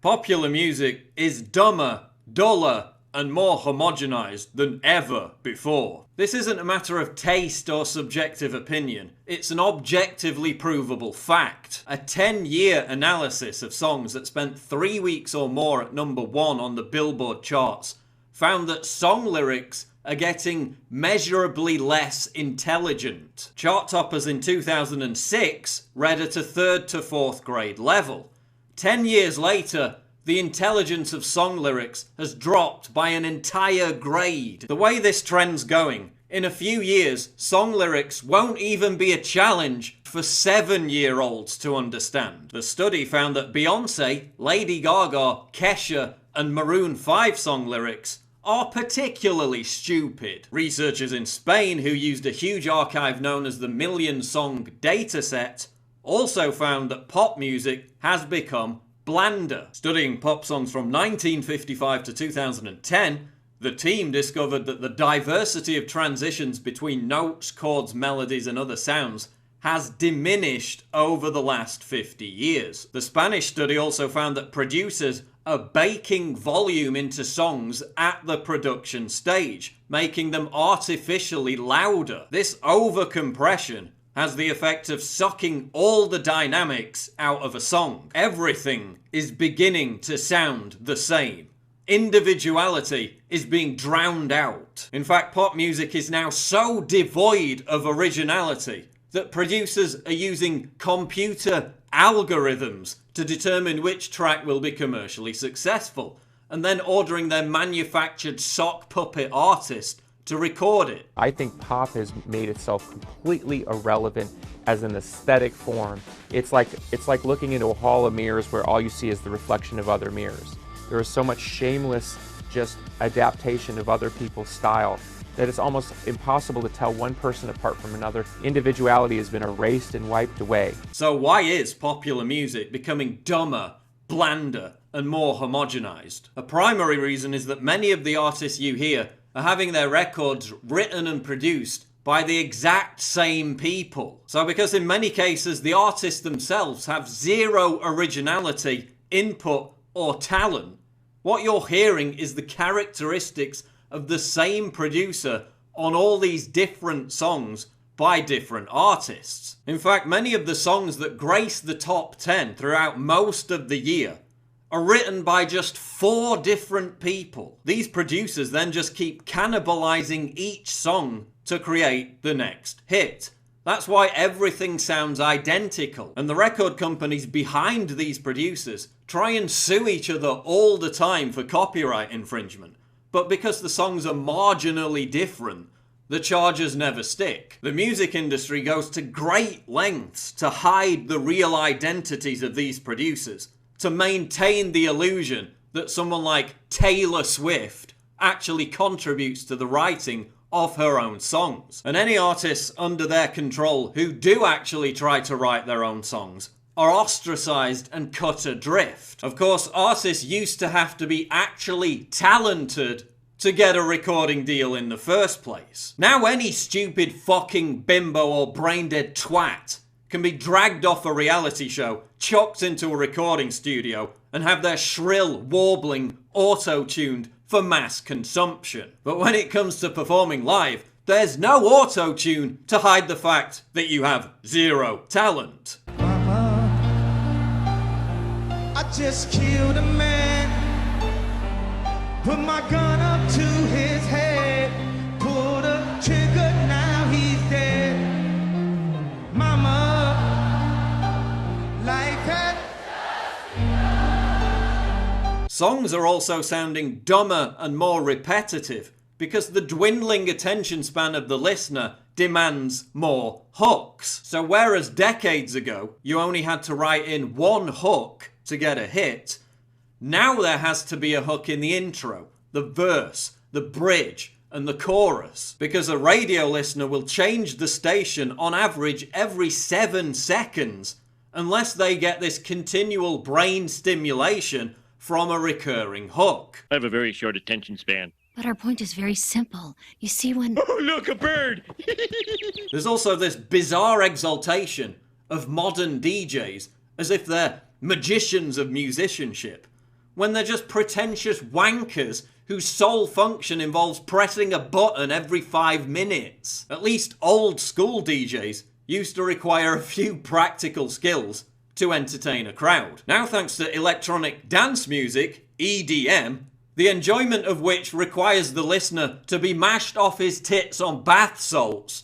Popular music is dumber, duller, and more homogenized than ever before. This isn't a matter of taste or subjective opinion, it's an objectively provable fact. A 10-year analysis of songs that spent 3 weeks or more at #1 on the Billboard charts found that song lyrics are getting measurably less intelligent. Chart toppers in 2006 read at a 3rd to 4th grade level. 10 years later, the intelligence of song lyrics has dropped by an entire grade. The way this trend's going, in a few years, song lyrics won't even be a challenge for 7-year-olds to understand. The study found that Beyonce, Lady Gaga, Kesha, and Maroon 5 song lyrics are particularly stupid. Researchers in Spain who used a huge archive known as the Million Song Dataset also found that pop music has become blander. Studying pop songs from 1955 to 2010, the team discovered that the diversity of transitions between notes, chords, melodies, and other sounds has diminished over the last 50 years. The Spanish study also found that producers are baking volume into songs at the production stage, making them artificially louder. This overcompression has the effect of sucking all the dynamics out of a song. Everything is beginning to sound the same. Individuality is being drowned out. In fact, pop music is now so devoid of originality that producers are using computer algorithms to determine which track will be commercially successful, and then ordering their manufactured sock puppet artist to record it. I think pop has made itself completely irrelevant as an aesthetic form. It's like looking into a hall of mirrors where all you see is the reflection of other mirrors. There is so much shameless just adaptation of other people's style that it's almost impossible to tell one person apart from another. Individuality has been erased and wiped away. So why is popular music becoming dumber, blander, and more homogenized? A primary reason is that many of the artists you hear are having their records written and produced by the exact same people. So because in many cases the artists themselves have zero originality, input, or talent, what you're hearing is the characteristics of the same producer on all these different songs by different artists. In fact, many of the songs that grace the top 10 throughout most of the year are written by just 4 different people. These producers then just keep cannibalizing each song to create the next hit. That's why everything sounds identical, and the record companies behind these producers try and sue each other all the time for copyright infringement. But because the songs are marginally different, the charges never stick. The music industry goes to great lengths to hide the real identities of these producers, to maintain the illusion that someone like Taylor Swift actually contributes to the writing of her own songs. And any artists under their control who do actually try to write their own songs are ostracized and cut adrift. Of course, artists used to have to be actually talented to get a recording deal in the first place. Now any stupid fucking bimbo or brain-dead twat can be dragged off a reality show, chucked into a recording studio, and have their shrill warbling auto-tuned for mass consumption. But when it comes to performing live, there's no auto-tune to hide the fact that you have zero talent. Mama, I just killed a man, put my gun up to his head, pulled a trigger, now he's dead. Mama, life had... Songs are also sounding dumber and more repetitive because the dwindling attention span of the listener demands more hooks. So whereas decades ago you only had to write in one hook to get a hit, now there has to be a hook in the intro, the verse, the bridge, and the chorus, because a radio listener will change the station on average every 7 seconds unless they get this continual brain stimulation from a recurring hook. I have a very short attention span. But our point is very simple. You see, when... Oh, look, a bird! There's also this bizarre exaltation of modern DJs as if they're magicians of musicianship. when they're just pretentious wankers whose sole function involves pressing a button every 5 minutes. At least old school DJs used to require a few practical skills to entertain a crowd. Now, thanks to electronic dance music, EDM, the enjoyment of which requires the listener to be mashed off his tits on bath salts.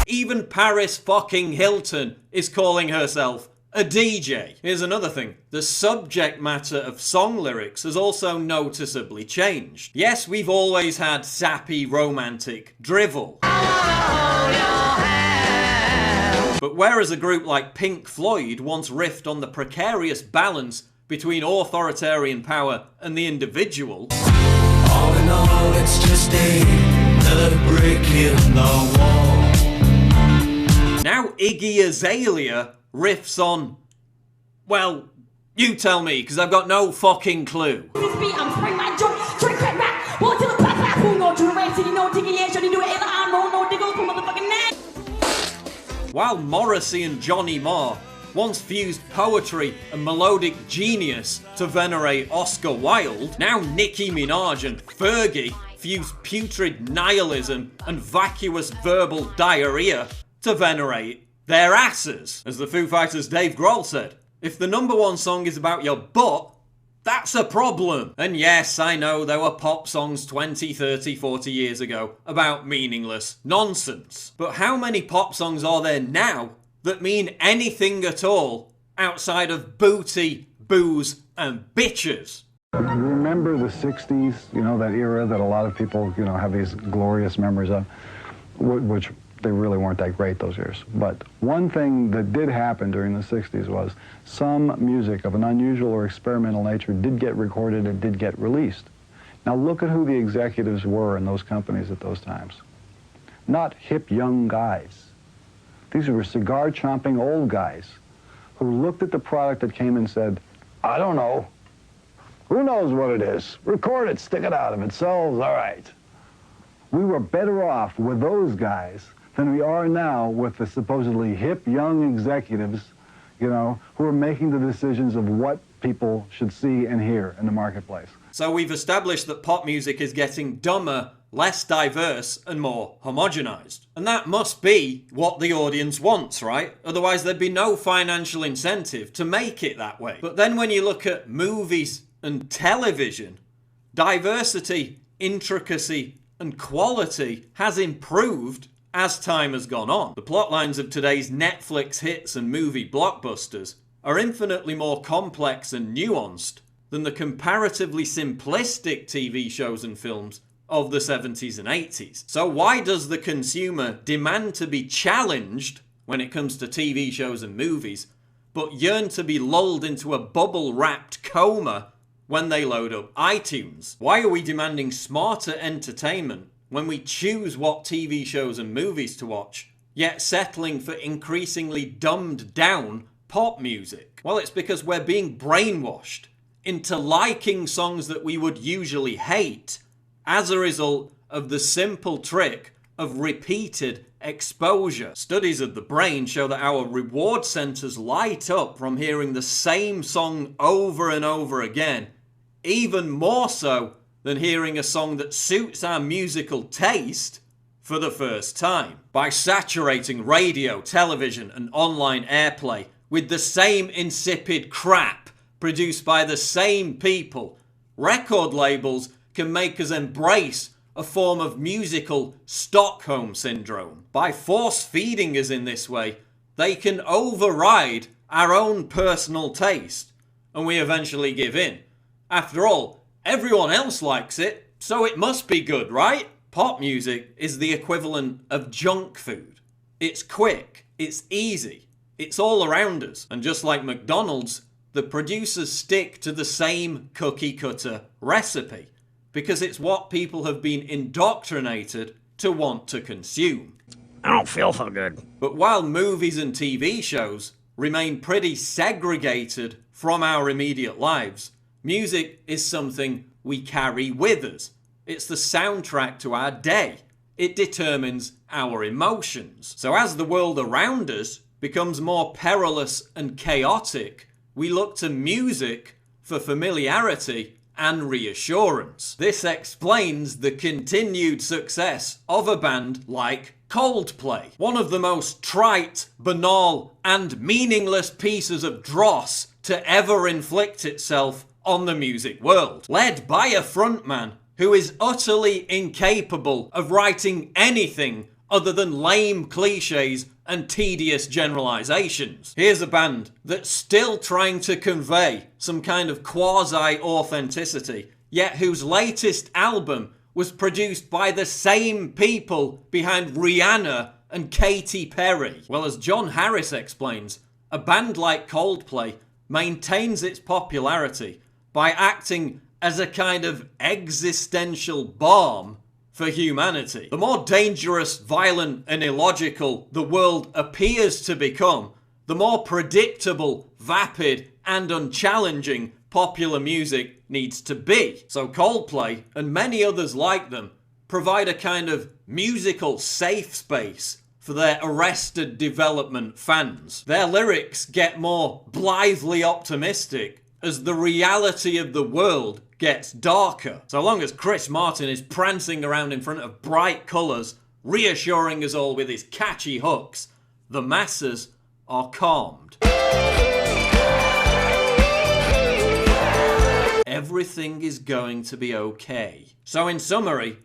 Even Paris fucking Hilton is calling herself a DJ. Here's another thing. The subject matter of song lyrics has also noticeably changed. Yes, we've always had sappy, romantic drivel. But whereas a group like Pink Floyd once riffed on the precarious balance between authoritarian power and the individual, All in all, it's just another brick in the wall. now Iggy Azalea riffs on, well, you tell me, because I've got no fucking clue. While Morrissey and Johnny Marr once fused poetry and melodic genius to venerate Oscar Wilde, now Nicki Minaj and Fergie fuse putrid nihilism and vacuous verbal diarrhea to venerate their asses. As the Foo Fighters' Dave Grohl said, if the #1 song is about your butt, that's a problem. And yes, I know there were pop songs 20, 30, 40 years ago about meaningless nonsense. But how many pop songs are there now that mean anything at all outside of booty, booze, and bitches? Remember the 60s, that era that a lot of people, have these glorious memories of, which they really weren't that great those years. But one thing that did happen during the 60s was some music of an unusual or experimental nature did get recorded and did get released. Now look at who the executives were in those companies at those times. Not hip young guys. These were cigar-chomping old guys who looked at the product that came and said, I don't know. Who knows what it is? Record it, stick it out. If it sells, all right. We were better off with those guys than we are now with the supposedly hip young executives, who are making the decisions of what people should see and hear in the marketplace. So we've established that pop music is getting dumber, less diverse, and more homogenized. And that must be what the audience wants, right? Otherwise there'd be no financial incentive to make it that way. But then when you look at movies and television, diversity, intricacy, and quality has improved as time has gone on. The plotlines of today's Netflix hits and movie blockbusters are infinitely more complex and nuanced than the comparatively simplistic TV shows and films of the 70s and 80s. So why does the consumer demand to be challenged when it comes to TV shows and movies, but yearn to be lulled into a bubble-wrapped coma when they load up iTunes? Why are we demanding smarter entertainment when we choose what TV shows and movies to watch, yet settling for increasingly dumbed down pop music? Well, it's because we're being brainwashed into liking songs that we would usually hate as a result of the simple trick of repeated exposure. Studies of the brain show that our reward centers light up from hearing the same song over and over again, even more so than hearing a song that suits our musical taste for the first time. By saturating radio, television, and online airplay with the same insipid crap produced by the same people, record labels can make us embrace a form of musical Stockholm syndrome. By force-feeding us in this way, they can override our own personal taste, and we eventually give in. After all, everyone else likes it, so it must be good, right? Pop music is the equivalent of junk food. It's quick, it's easy, it's all around us. And just like McDonald's, the producers stick to the same cookie-cutter recipe because it's what people have been indoctrinated to want to consume. I don't feel so good. But while movies and TV shows remain pretty segregated from our immediate lives, music is something we carry with us. It's the soundtrack to our day. It determines our emotions. So as the world around us becomes more perilous and chaotic, we look to music for familiarity and reassurance. This explains the continued success of a band like Coldplay, one of the most trite, banal, and meaningless pieces of dross to ever inflict itself on the music world. Led by a frontman who is utterly incapable of writing anything other than lame cliches and tedious generalizations. Here's a band that's still trying to convey some kind of quasi-authenticity, yet whose latest album was produced by the same people behind Rihanna and Katy Perry. Well, as John Harris explains, a band like Coldplay maintains its popularity by acting as a kind of existential balm for humanity. The more dangerous, violent, and illogical the world appears to become, the more predictable, vapid, and unchallenging popular music needs to be. So Coldplay, and many others like them, provide a kind of musical safe space for their arrested development fans. Their lyrics get more blithely optimistic as the reality of the world gets darker. So long as Chris Martin is prancing around in front of bright colours, reassuring us all with his catchy hooks, the masses are calmed. Everything is going to be okay. So in summary,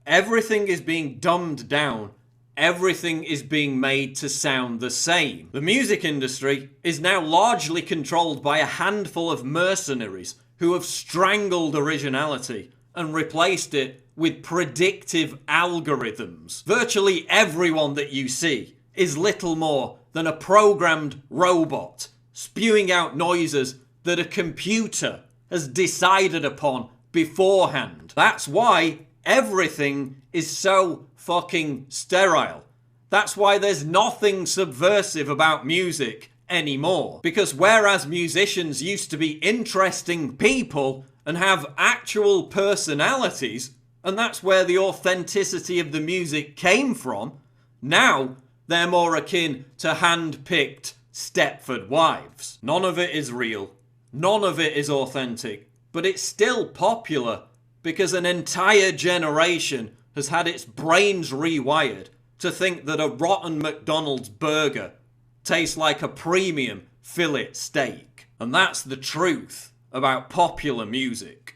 everything is being dumbed down. Everything is being made to sound the same. The music industry is now largely controlled by a handful of mercenaries who have strangled originality and replaced it with predictive algorithms. Virtually everyone that you see is little more than a programmed robot spewing out noises that a computer has decided upon beforehand. That's why everything is so fucking sterile. That's why there's nothing subversive about music anymore. Because whereas musicians used to be interesting people and have actual personalities, and that's where the authenticity of the music came from, now they're more akin to hand-picked Stepford wives. None of it is real. None of it is authentic. But it's still popular because an entire generation has had its brains rewired to think that a rotten McDonald's burger tastes like a premium fillet steak. And that's the truth about popular music.